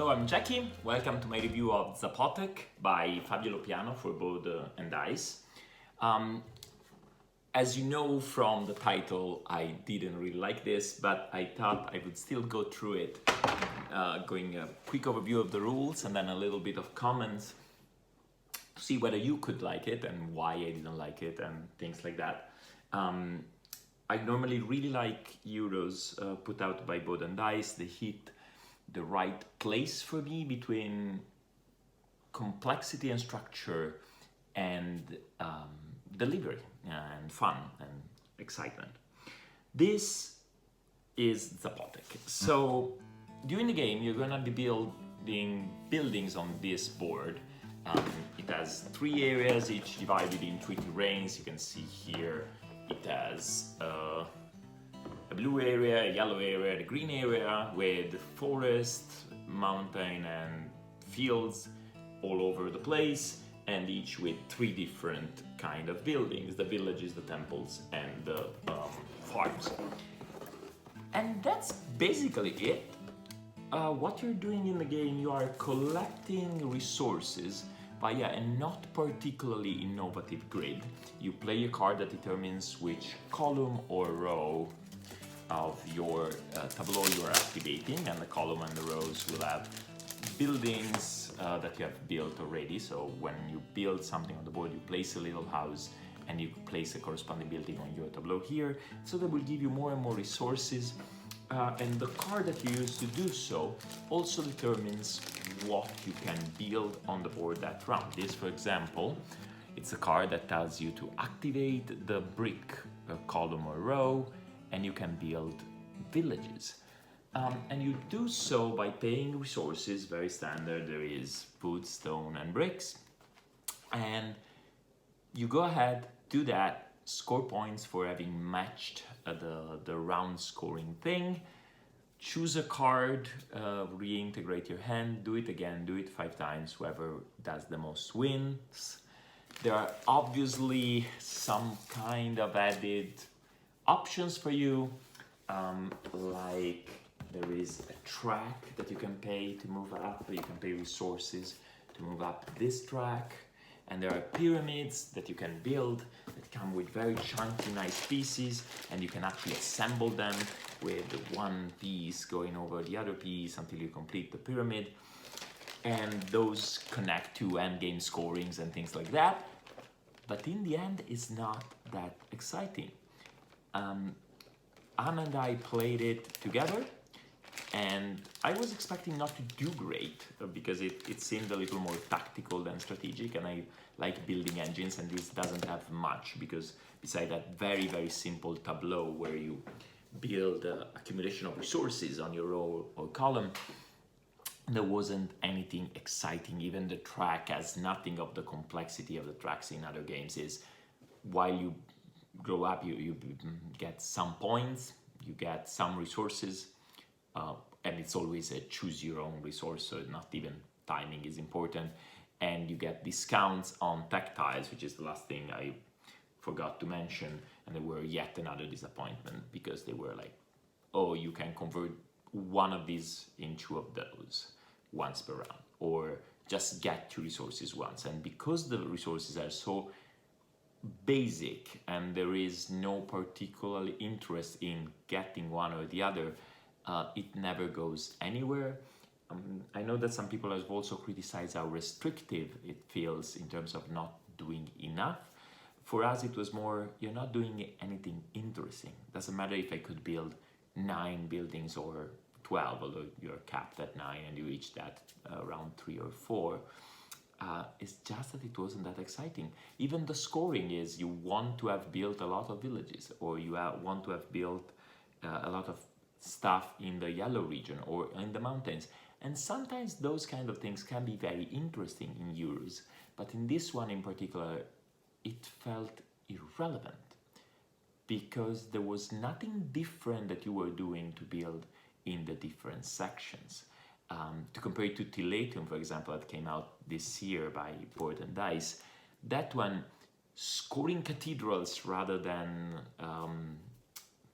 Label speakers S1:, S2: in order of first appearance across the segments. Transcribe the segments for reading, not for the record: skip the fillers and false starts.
S1: Hello, I'm Geki. Welcome to my review of Zapotec by Fabio Lopiano for board and dice. As you know from the title, I didn't really like this, but I thought I would still go through it, going a quick overview of the rules and then a little bit of comments to see whether you could like it and why I didn't like it and things like that. I normally really like Euros put out by Board and Dice. They hit the right place for me between complexity and structure and delivery and fun and excitement. This is Zapotec. So during the game, you're gonna be building buildings on this board. It has 3 areas, each divided in 3 terrains. You can see here it has a blue area, a yellow area, a green area with forest, mountain and fields all over the place, and each with 3 different kind of buildings, the villages, the temples and the farms. And that's basically it. What you're doing in the game, you are collecting resources via a not particularly innovative grid. You play a card that determines which column or row of your tableau you are activating, and the column and the rows will have buildings that you have built already. So when you build something on the board, you place a little house and you place a corresponding building on your tableau here. So that will give you more and more resources. And the card that you use to do so also determines what you can build on the board that round. This, for example, it's a card that tells you to activate the brick column or row, and you can build villages. And you do so by paying resources, very standard. There is wood, stone, and bricks. And you go ahead, do that, score points for having matched the round scoring thing. Choose a card, reintegrate your hand, do it again, do it 5 times, whoever does the most wins. There are obviously some kind of added options for you, like there is a track that you can pay to move up, you can pay resources to move up this track, and there are pyramids that you can build that come with very chunky, nice pieces, and you can actually assemble them with one piece going over the other piece until you complete the pyramid, and those connect to endgame scorings and things like that. But in the end, it's not that exciting. Anna and I played it together, and I was expecting not to do great because it seemed a little more tactical than strategic, and I like building engines, and this doesn't have much because beside that very simple tableau where you build accumulation of resources on your row or column, there wasn't anything exciting. Even the track has nothing of the complexity of the tracks in other games. Is while you grow up, you get some points, you get some resources, and it's always a choose your own resource, so not even timing is important, and you get discounts on tactiles, which is the last thing I forgot to mention, and they were yet another disappointment because they were like, oh, you can convert one of these into of those once per round, or just get 2 resources once. And because the resources are so basic and there is no particular interest in getting one or the other, it never goes anywhere. I know that some people have also criticized how restrictive it feels in terms of not doing enough. For us, it was more, you're not doing anything interesting. Doesn't matter if I could build 9 buildings or 12, although you're capped at 9 and you reach that around 3 or 4. It's just that it wasn't that exciting. Even the scoring is, you want to have built a lot of villages, or you want to have built a lot of stuff in the yellow region or in the mountains. And sometimes those kind of things can be very interesting in Euros, but in this one in particular, it felt irrelevant because there was nothing different that you were doing to build in the different sections. To compare it to Tilletum, for example, that came out this year by Board and Dice, that one, scoring cathedrals rather than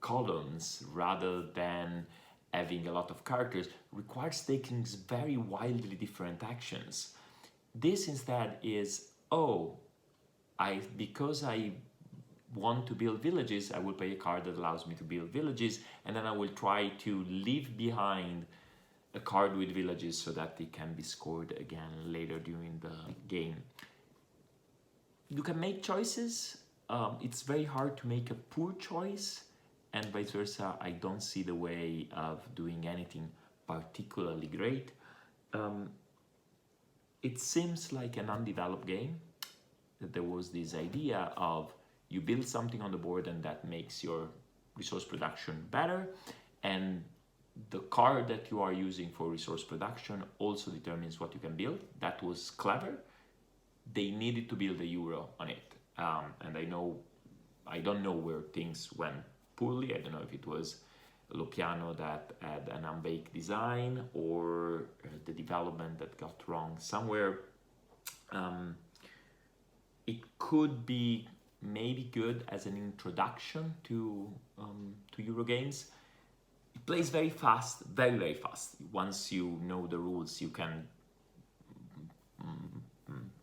S1: columns, rather than having a lot of characters requires taking very wildly different actions. This instead is, oh, because I want to build villages, I will play a card that allows me to build villages, and then I will try to leave behind a card with villages so that they can be scored again later during the game. You can make choices. It's very hard to make a poor choice, and vice versa. I don't see the way of doing anything particularly great. It seems like an undeveloped game. That there was this idea of you build something on the board and that makes your resource production better, and the card that you are using for resource production also determines what you can build. That was clever. They needed to build a euro on it, and I don't know where things went poorly. I don't know if it was Lopiano that had an unbaked design or the development that got wrong somewhere. It could be maybe good as an introduction to Euro games. It plays very fast, very, very fast. Once you know the rules, you can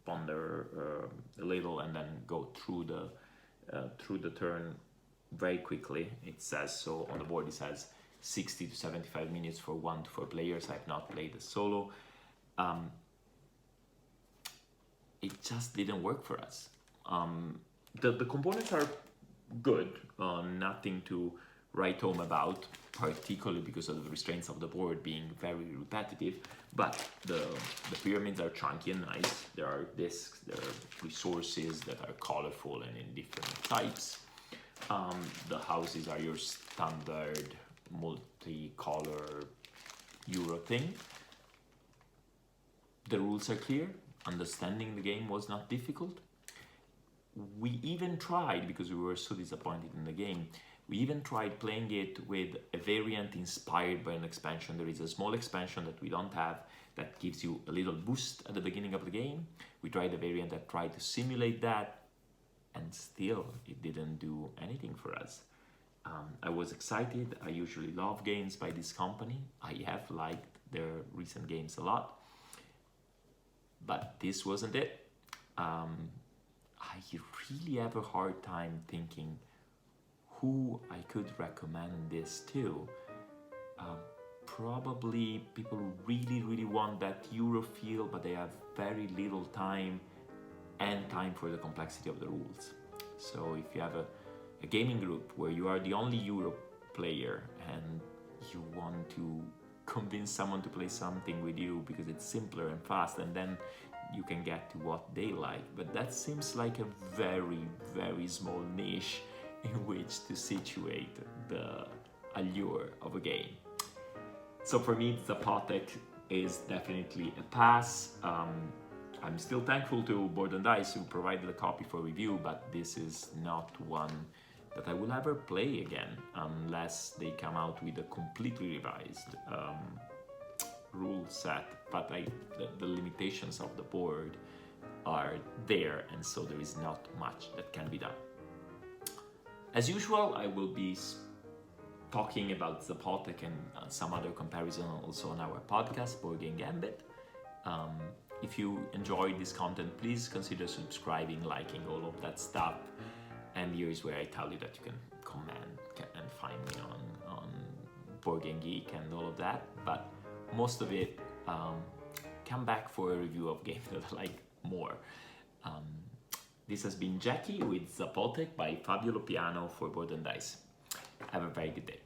S1: ponder a little and then go through the turn very quickly. It says so on the board. It says 60 to 75 minutes for 1 to 4 players. I've not played a solo. It just didn't work for us. The components are good, nothing to write home about, particularly because of the restraints of the board being very repetitive, but the pyramids are chunky and nice. There are discs, there are resources that are colorful and in different types. The houses are your standard multicolor Euro thing. The rules are clear. Understanding the game was not difficult. We even tried, because we were so disappointed in the game, we even tried playing it with a variant inspired by an expansion. There is a small expansion that we don't have that gives you a little boost at the beginning of the game. We tried a variant that tried to simulate that, and still it didn't do anything for us. I was excited. I usually love games by this company. I have liked their recent games a lot, but this wasn't it. I really have a hard time thinking who I could recommend this to. Probably people who really, really want that Euro feel, but they have very little time and time for the complexity of the rules. So if you have a gaming group where you are the only Euro player and you want to convince someone to play something with you because it's simpler and fast, and then you can get to what they like. But that seems like a very, very small niche in which to situate the allure of a game. So for me, Zapotec is definitely a pass. I'm still thankful to Board and Dice who provided a copy for review, but this is not one that I will ever play again unless they come out with a completely revised rule set. But the limitations of the board are there, and so there is not much that can be done. As usual, I will be talking about Zapotec and some other comparison also on our podcast, Board Game Gambit. If you enjoyed this content, please consider subscribing, liking, all of that stuff. And here is where I tell you that you can comment and find me on Board Game Geek and all of that. But most of it, come back for a review of games that I like more. This has been Geki with Zapotec by Fabio Lopiano for Board and Dice. Have a very good day.